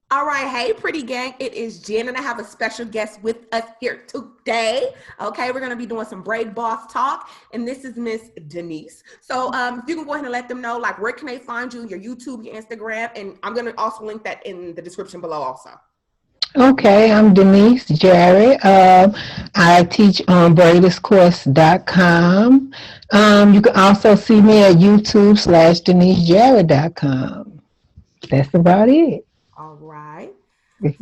All right, hey, pretty gang, it is Jen, and I have a special guest with us here today. Okay, we're going to be doing some Braid Boss talk, and this is Miss Denise. So if you can go ahead and let them know, like, where can they find you, your YouTube, your Instagram, and I'm going to also link that in the description below also. Okay, I'm Denise Jarrett. I teach on BraidersCourse.com. You can also see me at YouTube/DeniseJarrett.com. That's about it. All right.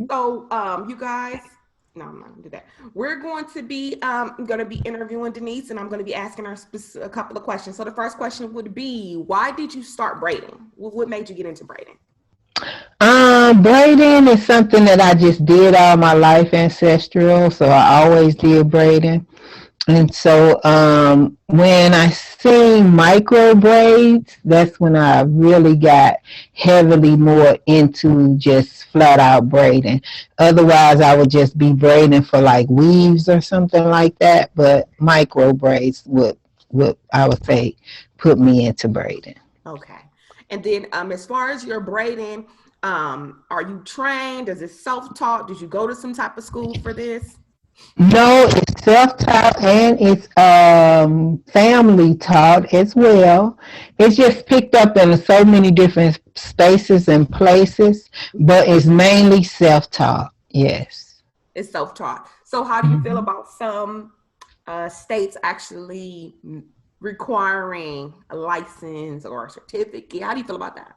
So you guys, no, I'm not gonna do that. We're going to be interviewing Denise, and I'm going to be asking her a couple of questions. So the first question would be, why did you start braiding? What made you get into braiding? Braiding is something that I just did all my life, ancestral, so I always did braiding. And so when I seen micro braids, that's when I really got heavily more into just flat out braiding. Otherwise, I would just be braiding for like weaves or something like that. But micro braids would I would say put me into braiding. Okay. And then as far as your braiding, are you trained? Is it self-taught? Did you go to some type of school for this? No, it's self-taught and it's family-taught as well. It's just picked up in so many different spaces and places, but it's mainly self-taught, yes. It's self-taught. So how do you feel about some states actually requiring a license or a certificate? How do you feel about that?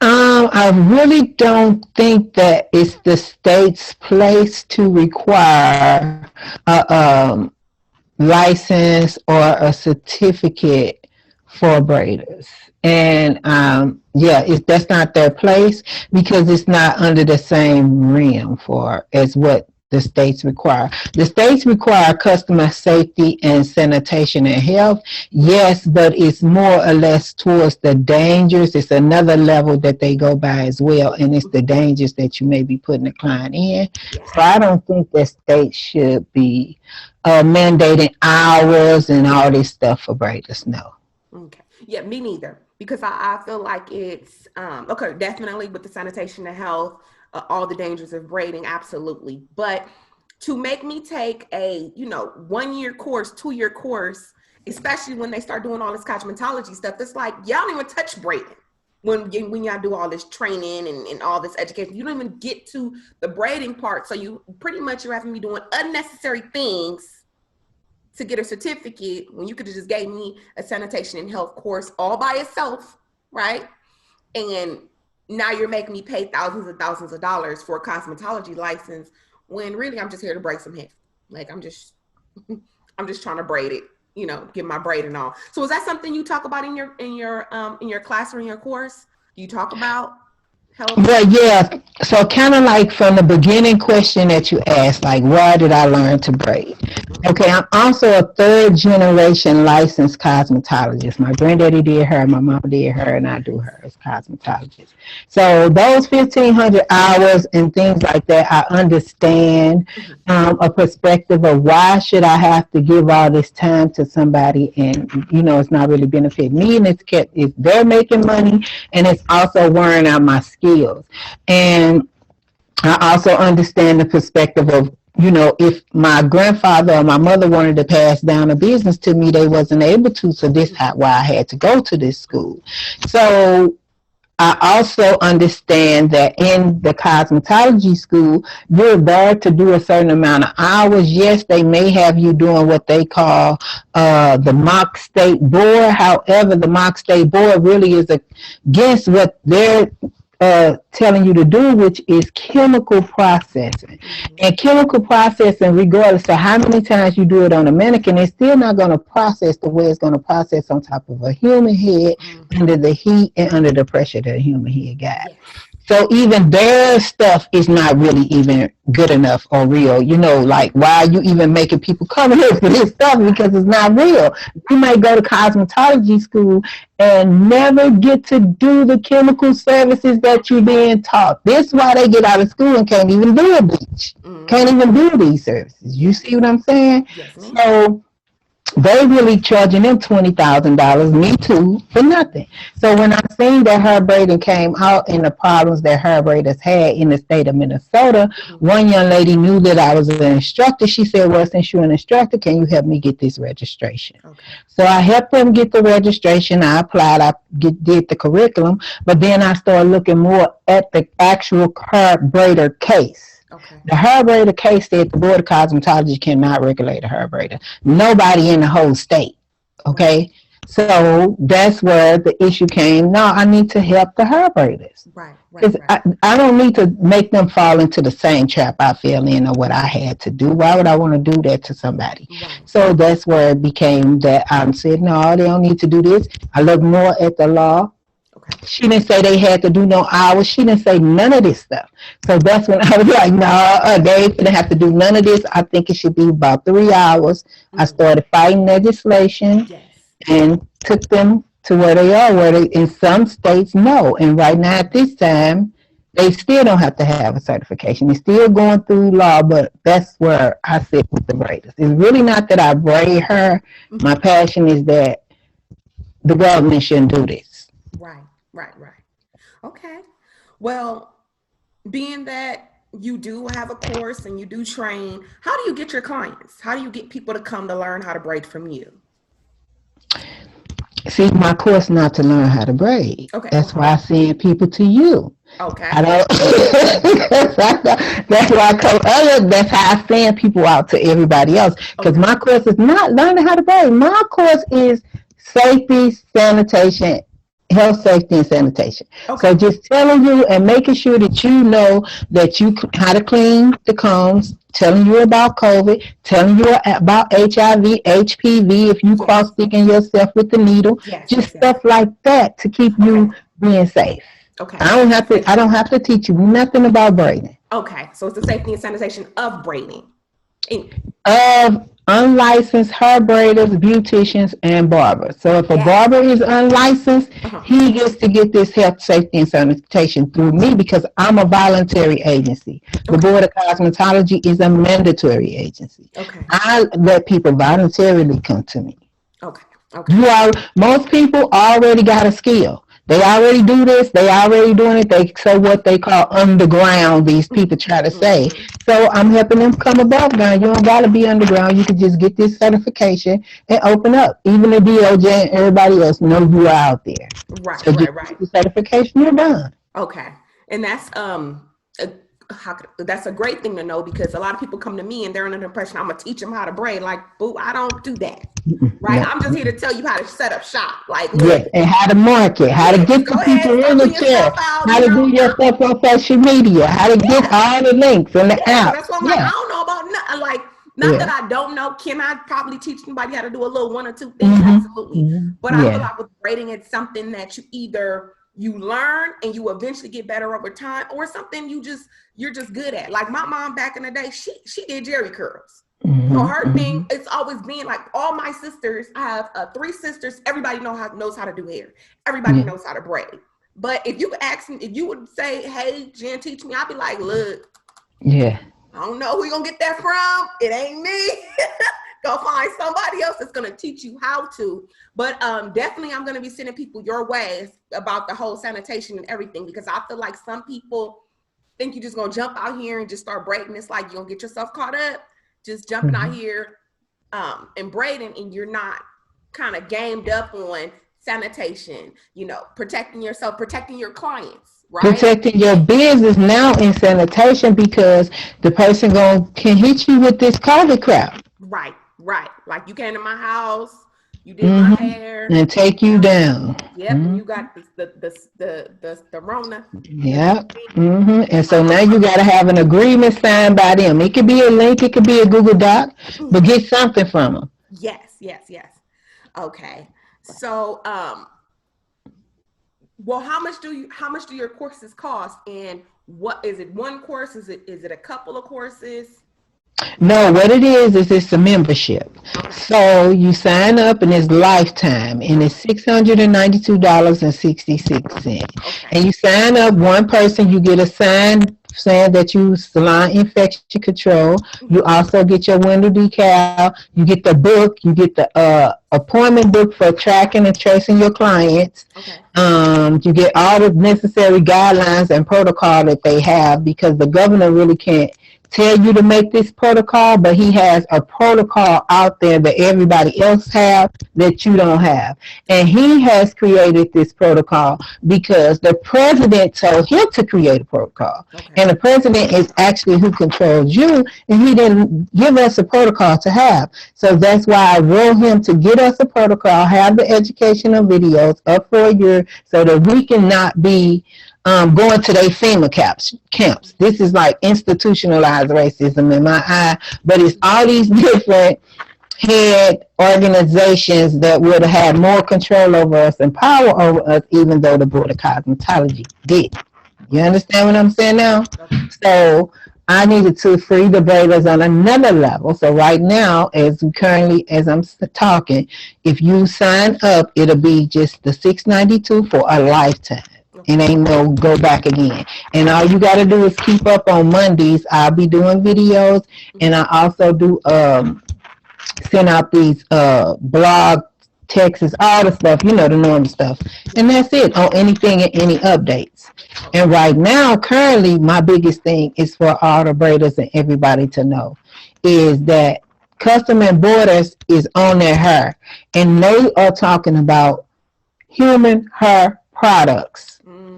I really don't think that it's the state's place to require a license or a certificate for braiders. And that's not their place because it's not under the same realm as what the states require. The states require customer safety and sanitation and health, yes, but it's more or less towards the dangers. It's another level that they go by as well, and it's the dangers that you may be putting the client in. So I don't think that states should be mandating hours and all this stuff for braiders, no. Okay. Yeah, me neither, because I feel like it's, okay, definitely with the sanitation and health, all the dangers of braiding, absolutely. But to make me take a, 1-year course, 2-year course, especially when they start doing all this cosmetology stuff, it's like, y'all don't even touch braiding when y'all do all this training and all this education. You don't even get to the braiding part. So you're having me doing unnecessary things to get a certificate when you could have just gave me a sanitation and health course all by itself, right? And now you're making me pay thousands and thousands of dollars for a cosmetology license when really I'm just here to braid some hair. Like I'm just trying to braid it, get my braid and all. So is that something you talk about in your class or in your course? Do you talk about health? Well, yeah. So kind of like from the beginning question that you asked, like why did I learn to braid? Okay, I'm also a 3rd generation licensed cosmetologist. My granddaddy did her, my mama did her, and I do her as cosmetologist. So those 1,500 hours and things like that, I understand a perspective of why should I have to give all this time to somebody and, it's not really benefiting me, and it's they're making money, and it's also wearing out my skills. And I also understand the perspective of, if my grandfather or my mother wanted to pass down a business to me, they wasn't able to. So this is why I had to go to this school. So I also understand that in the cosmetology school, you're there to do a certain amount of hours. Yes, they may have you doing what they call the mock state board. However, the mock state board really is against what they're telling you to do, which is chemical processing. And chemical processing, regardless of how many times you do it on a mannequin, it's still not going to process the way it's going to process on top of a human head under the heat and under the pressure that a human head got. So even their stuff is not really even good enough or real. Like why are you even making people come here for this stuff? Because it's not real. You might go to cosmetology school and never get to do the chemical services that you're being taught. This is why they get out of school and can't even do a bleach. Can't even do these services. You see what I'm saying? Yes, so They really charging them $20,000, me too, for nothing. So when I seen that hair braiding came out and the problems that hair braiders had in the state of Minnesota, Mm-hmm. one young lady knew that I was an instructor. She said, well, since you're an instructor, can you help me get this registration? Okay. So I helped them get the registration. I applied. Did the curriculum, but then I started looking more at the actual hair braider case. Okay. The hair braider case said the Board of Cosmetology cannot regulate a hair braider. Nobody in the whole state. Right. Okay. So that's where the issue came. No, I need to help the hair braiders. Right. Right. Because Right. I don't need to make them fall into the same trap I fell in or what I had to do. Why would I want to do that to somebody? Right. So that's where it became that I said, no, they don't need to do this. I look more at the law. Okay. She didn't say they had to do no hours. She didn't say none of this stuff. So that's when I was like, no, they didn't have to do none of this. I think it should be about 3 hours. I started fighting legislation Yes. and took them to where they are, where they, in some states, no. And right now at this time, they still don't have to have a certification. They're still going through law, but that's where I sit with the braiders. It's really not that I braid her. My passion is that the government shouldn't do this. Right. Right. Right. Okay. Well, being that you do have a course and you do train, how do you get your clients? How do you get people to come to learn how to braid from you? See, my course not to learn how to braid. Okay. That's why I send people to you. Okay. I don't. That's why I come. That's how I send people out to everybody else. Because my course is not learning how to braid. My course is safety, sanitation, health, safety, and sanitation. Okay. So just telling you and making sure that you know that you how to clean the combs, telling you about COVID, telling you about HIV, HPV, if you cross-sticking yourself with the needle, just stuff like that to keep you being safe. Okay. I don't have to teach you nothing about braiding. Okay. So it's the safety and sanitation of braiding. Of unlicensed hair braiders, beauticians, and barbers. So if a barber is unlicensed, he gets to get this health, safety, and sanitation through me because I'm a voluntary agency. The Board of Cosmetology is a mandatory agency. Okay. I let people voluntarily come to me. Okay. Okay. Most people already got a skill. They already do this. They already doing it. They so what they call underground. These people try to say. So I'm helping them come above ground. You don't gotta be underground. You can just get this certification and open up. Even the DOJ and everybody else know you are out there. Right. So Right. the certification, you're done. Okay. And that's that's a great thing to know because a lot of people come to me and they're under the impression I'm gonna teach them how to braid. Like, boo, I don't do that. Right? No. I'm just here to tell you how to set up shop. Like, yes, and how to market, how to get the people in the chair, how to do your stuff on social media, how to get all the links and the app. That's why I'm like, I don't know about nothing. Like, not that I don't know. Can I probably teach somebody how to do a little one or two things? Absolutely. But I feel like with braiding, it's something that you learn and you eventually get better over time, or something you're just good at. Like my mom back in the day, she did jerry curls. So her thing, it's always been like all my sisters. I have 3 sisters. Everybody knows how to do hair. Everybody knows how to braid. But if you could ask me, if you would say, "Hey, Jen, teach me," I'd be like, "Look, I don't know who you gonna get that from. It ain't me. Go find somebody else that's gonna teach you how to." But definitely, I'm gonna be sending people your way about the whole sanitation and everything because I feel like some people think you're just gonna jump out here and just start braiding. It's like you're gonna get yourself caught up. Just jumping out here and braiding, and you're not kind of gamed up on sanitation, protecting yourself, protecting your clients, right? Protecting your business now in sanitation because the person can hit you with this COVID crap. Right. Like you came to my house, you did my hair, and take you down. Yep, and you got the Rona. Yep. And so now you got to have an agreement signed by them. It could be a link, it could be a Google Doc, but get something from them. Yes. Okay. So, well, how much do your courses cost, and what is it? One course? Is it a couple of courses? No, what it is it's a membership. So you sign up and it's lifetime and it's $692.66. And you sign up one person, you get a signed saying that you salon infection control. You also get your window decal. You get the book. You get the appointment book for tracking and tracing your clients. Okay. You get all the necessary guidelines and protocol that they have, because the governor really can't tell you to make this protocol, but he has a protocol out there that everybody else have that you don't have. And he has created this protocol because the president told him to create a protocol. Okay. And the president is actually who controls you, and he didn't give us a protocol to have. So that's why I wrote him to get us a protocol, have the educational videos up for a year so that we can not be going to their FEMA camps. This is like institutionalized racism in my eye, but it's all these different head organizations that would have had more control over us and power over us, even though the Board of Cosmetology did. You understand what I'm saying now? So I needed to free the braiders on another level. So right now, as I'm talking, if you sign up, it'll be just the $692 for a lifetime. And ain't no go back again. And all you got to do is keep up on Mondays. I'll be doing videos, and I also do send out these blog texts, all the stuff, the normal stuff. And that's it on anything and any updates. And right now, currently, my biggest thing is for all the braiders and everybody to know is that Custom and Borders is on their hair, and they are talking about human hair products.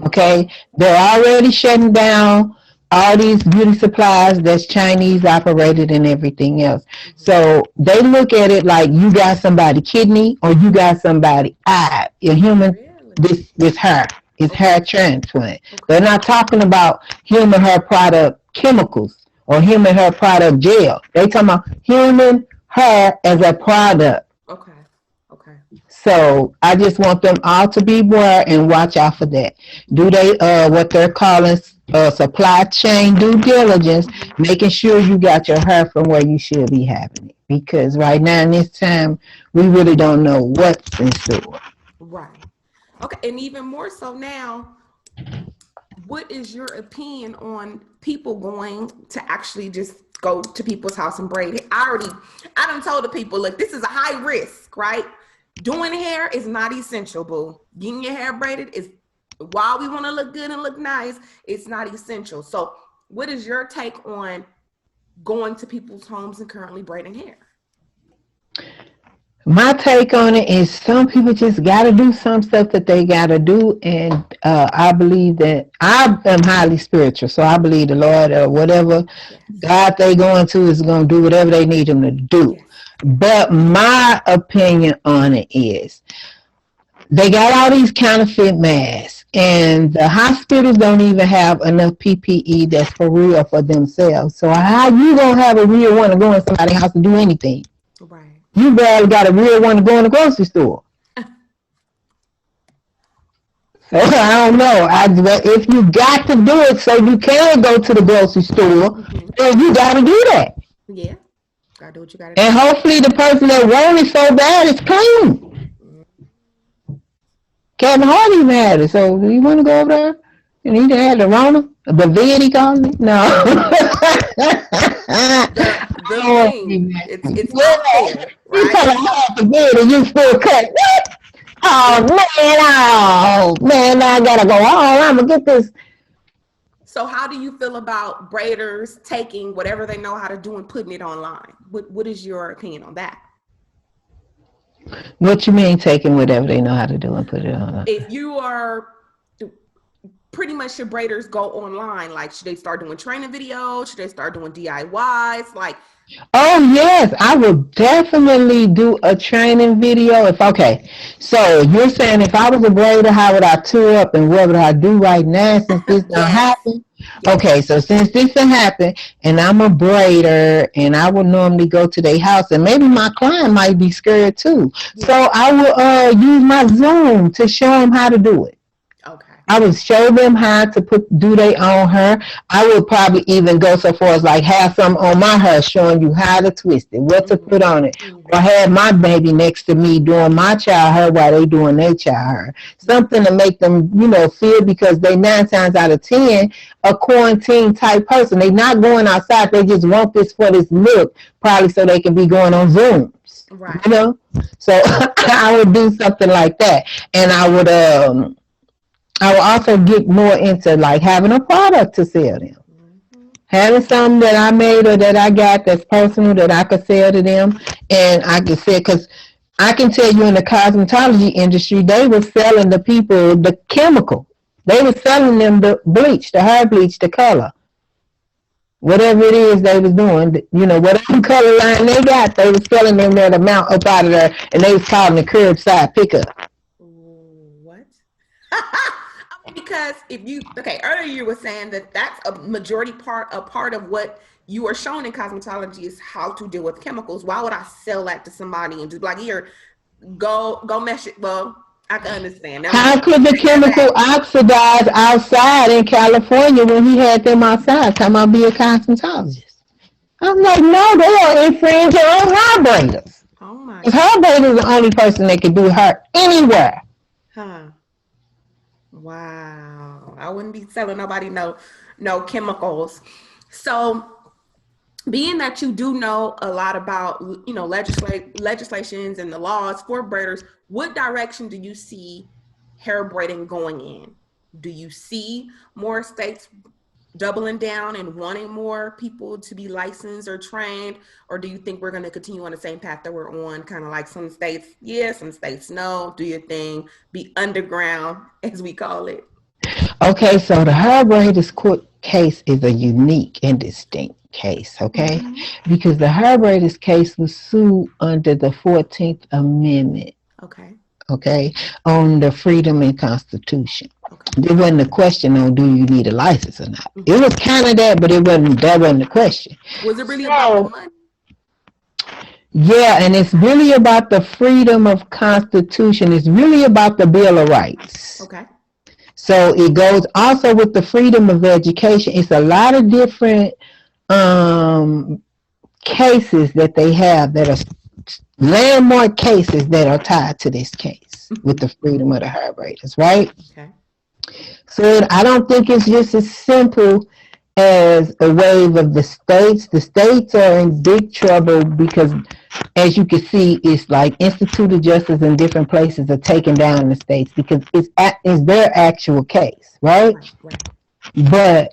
Okay, they're already shutting down all these beauty supplies that's Chinese operated and everything else. So they look at it like you got somebody kidney or you got somebody eye. Your human, this hair is hair transplant. They're not talking about human hair product chemicals or human hair product gel. They talking about human hair as a product. Okay. So I just want them all to be aware and watch out for that. Do they what they're calling supply chain due diligence, making sure you got your hair from where you should be having it. Because right now in this time, we really don't know what's in store. Right. Okay. And even more so now, what is your opinion on people going to actually just go to people's house and braid it? I done told the people, look, this is a high risk, right? Doing hair is not essential, boo. Getting your hair braided is, while we want to look good and look nice, it's not essential. So what is your take on going to people's homes and currently braiding hair? My take on it is some people just got to do some stuff that they got to do. And I believe that I am highly spiritual. So I believe the Lord or whatever God they going to is going to do whatever they need him to do. Yes. But my opinion on it is they got all these counterfeit masks, and the hospitals don't even have enough PPE that's for real for themselves. So how you gonna have a real one to go in somebody's house to do anything? Right. You barely got a real one to go in the grocery store. So I don't know. If you got to do it so you can go to the grocery store, then you got to do that. Yeah. Gotta do what you gotta do. And hopefully the person that won it so bad is clean. Kevin Hart even had it. So do you want to go over there? And he had the Rona? The vid he called it? No. the thing. It's not there, right? You tell him half the vid and you full cut. Oh man, I gotta go home. I'm gonna get this. So how do you feel about braiders taking whatever they know how to do and putting it online? What is your opinion on that? What you mean taking whatever they know how to do and put it online? If you are pretty much your braiders go online, like should they start doing training videos? Should they start doing DIYs? Like, oh yes, I would definitely do a training video. So you're saying if I was a braider, how would I tour up and what would I do right now since this done happened? Yes. Okay, so since this done happened and I'm a braider and I would normally go to their house and maybe my client might be scared too. Yes. So I will use my Zoom to show them how to do it. Okay. I would show them how to do their own hair. I would probably even go so far as like have some on my hair showing you how to twist it, what to put on it. Or have my baby next to me doing my child hair while they doing their child hair. Something to make them, feel, because they 9 times out of 10 a quarantine type person. They not going outside. They just want this for this look, probably so they can be going on Zooms. Right. So I would do something like that. And I would also get more into like having a product to sell them. Having something that I made or that I got that's personal that I could sell to them, and I could sell, because I can tell you in the cosmetology industry, they were selling the people the chemical. They were selling them the bleach, the hair bleach, the color. Whatever it is they was doing, whatever color line they got, they was selling them that amount up out of there, and they was calling the curbside pickup. What? Because earlier you were saying that that's a part of what you are shown in cosmetology is how to deal with chemicals. Why would I sell that to somebody and just be like, here, go mesh it? Well, I can understand. Now, how could the chemical oxidize outside in California when he had them outside? Come on, be a cosmetologist. I'm like, no, they are infringing on hair braiders. Oh my! Because hair braiders is the only person that can do hair anywhere. Huh. Wow. I wouldn't be selling nobody no chemicals. So being that you do know a lot about, legislations and the laws for braiders, what direction do you see hair braiding going in? Do you see more states doubling down and wanting more people to be licensed or trained? Or do you think we're going to continue on the same path that we're on, kind of like some states, yes, some states no, do your thing, be underground, as we call it? Okay, so the hair braiders court case is a unique and distinct case, okay? Because the hair braiders case was sued under the 14th Amendment. Okay, on the freedom and constitution. There wasn't a question on do you need a license or not. It was kind of that, but that wasn't the question. Was it really about the money? Yeah, and it's really about the freedom of constitution. It's really about the Bill of Rights. Okay. So it goes also with the freedom of education. It's a lot of different cases that they have that are landmark cases that are tied to this case with the freedom of the hair braiders, right? Okay. So I don't think it's just as simple as a wave of the states. The states are in big trouble because, as you can see, it's like Institute of Justice in different places are taking down the states because it's their actual case, right? But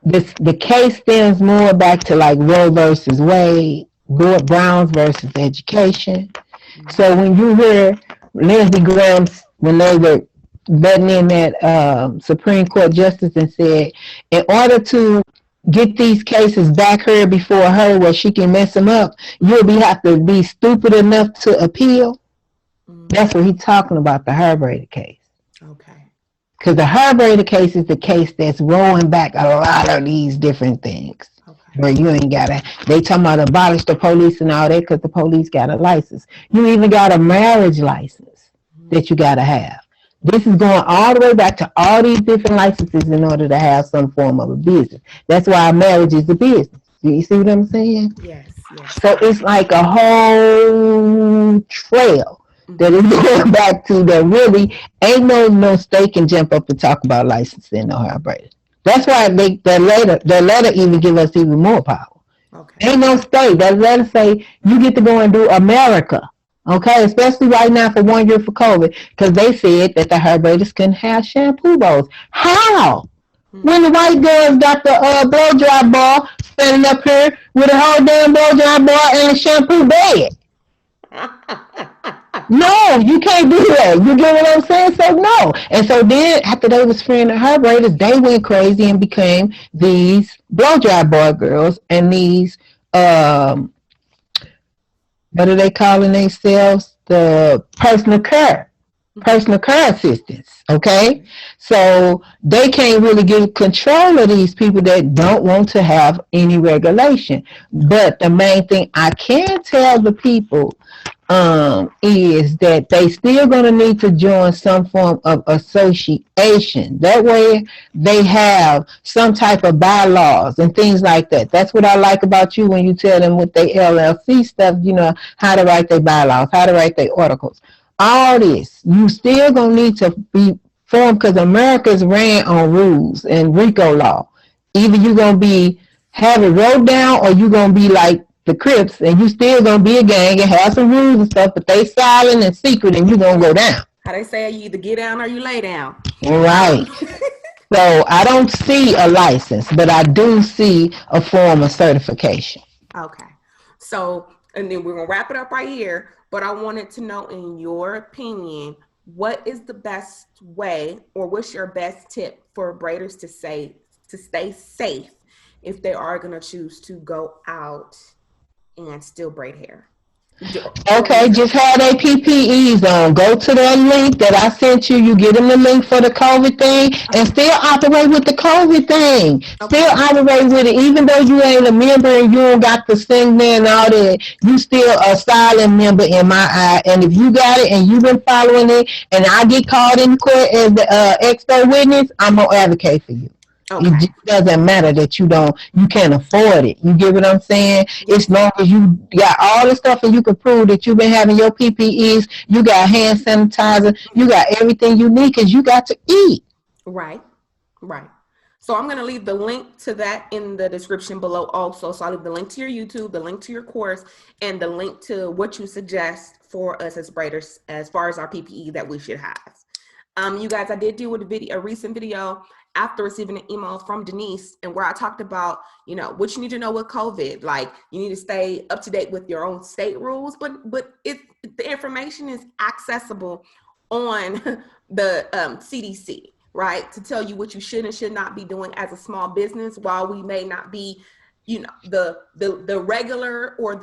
the case stems more back to like Roe versus Wade, Browns versus education. So when you hear Lindsey Graham, when they were letting in that Supreme Court justice and said, in order to get these cases back here before her where she can mess them up, you'll have to be stupid enough to appeal. That's what he's talking about, the hair braider case. Okay. Because the hair braider case is the case that's rolling back a lot of these different things. Where you ain't gotta, they talking about abolish the police and all that because the police got a license. You even got a marriage license that you gotta have. This is going all the way back to all these different licenses in order to have some form of a business. That's why marriage is a business. Do you see what I'm saying? Yes. So it's like a whole trail that is going back to that really ain't no state can jump up and talk about licensing no hair braider. That's why that letter even give us even more power. Okay. Ain't no state. That letter say you get to go and do America. Okay, especially right now for 1 year for COVID, because they said that the hair braiders couldn't have shampoo bowls. How? When the white girls got the blow dry bar standing up here with a whole damn blow dry bar and a shampoo bag. No, you can't do that. You get what I'm saying? So no. And so then after they was freeing the hair braiders, they went crazy and became these blow dry bar girls and these what are they calling themselves? The personal care personal care assistants, okay? So they can't really get control of these people that don't want to have any regulation. But the main thing I can tell the people is that they still going to need to join some form of association. That way they have some type of bylaws and things like that. That's what I like about you when you tell them with their LLC stuff, you know, how to write their bylaws, how to write their articles. All this, you still going to need to be formed because America's ran on rules and RICO law. Either you're going to be have it wrote down or you're going to be like the Crips, and you still gonna be a gang and have some rules and stuff, but they silent and secret, and you gonna go down. How they say, you either get down or you lay down. Right. So I don't see a license, but I do see a form of certification. Okay. So, and then we're gonna wrap it up right here. But I wanted to know, in your opinion, what is the best way, or what's your best tip for braiders to stay safe if they are gonna choose to go out and still braid hair? Okay, just have their PPEs on. Go to that link that I sent you. You get them the link for the COVID thing and still operate with the COVID thing. Still operate with it. Even though you ain't a member and you don't got the thing there and all that, you still a silent member in my eye. And if you got it and you've been following it and I get called in court as the expert witness, I'm going to advocate for you. Okay. It just doesn't matter that you can't afford it. You get what I'm saying? As long as you got all the stuff and you can prove that you've been having your PPEs, you got hand sanitizer, you got everything you need because you got to eat. Right. So I'm going to leave the link to that in the description below also. So I'll leave the link to your YouTube, the link to your course, and the link to what you suggest for us as braiders as far as our PPE that we should have. You guys, I did do a recent video after receiving an email from Denise, and where I talked about, you know, what you need to know with COVID. Like, you need to stay up to date with your own state rules, but the information is accessible on the CDC, right? To tell you what you should and should not be doing as a small business, while we may not be, you know, the regular, or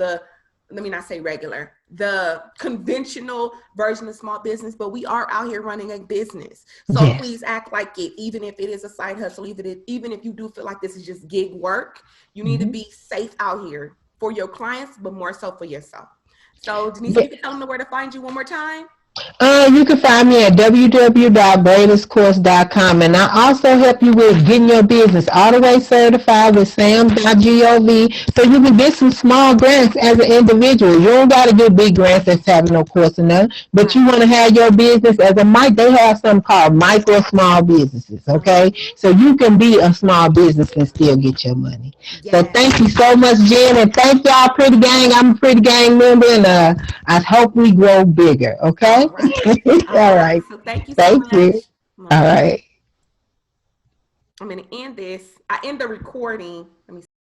let me not say regular, the conventional version of small business, but we are out here running a business. So please act like it, even if it is a side hustle, even if you do feel like this is just gig work, you need to be safe out here for your clients, but more so for yourself. So Denise, you can tell them where to find you one more time. You can find me at www.BraidersCourse.com, and I also help you with getting your business all the way certified with sam.gov, so you can get some small grants as an individual. You don't got to get big grants that's having no course or nothing, but you want to have your business as a they have something called micro small businesses, okay? So you can be a small business and still get your money. So thank you so much, Jen, and thank y'all, Pretty Gang. I'm a Pretty Gang member, and I hope we grow bigger, okay? All right. So thank you so Thank much. you. All right. I'm going to end this. I end the recording. Let me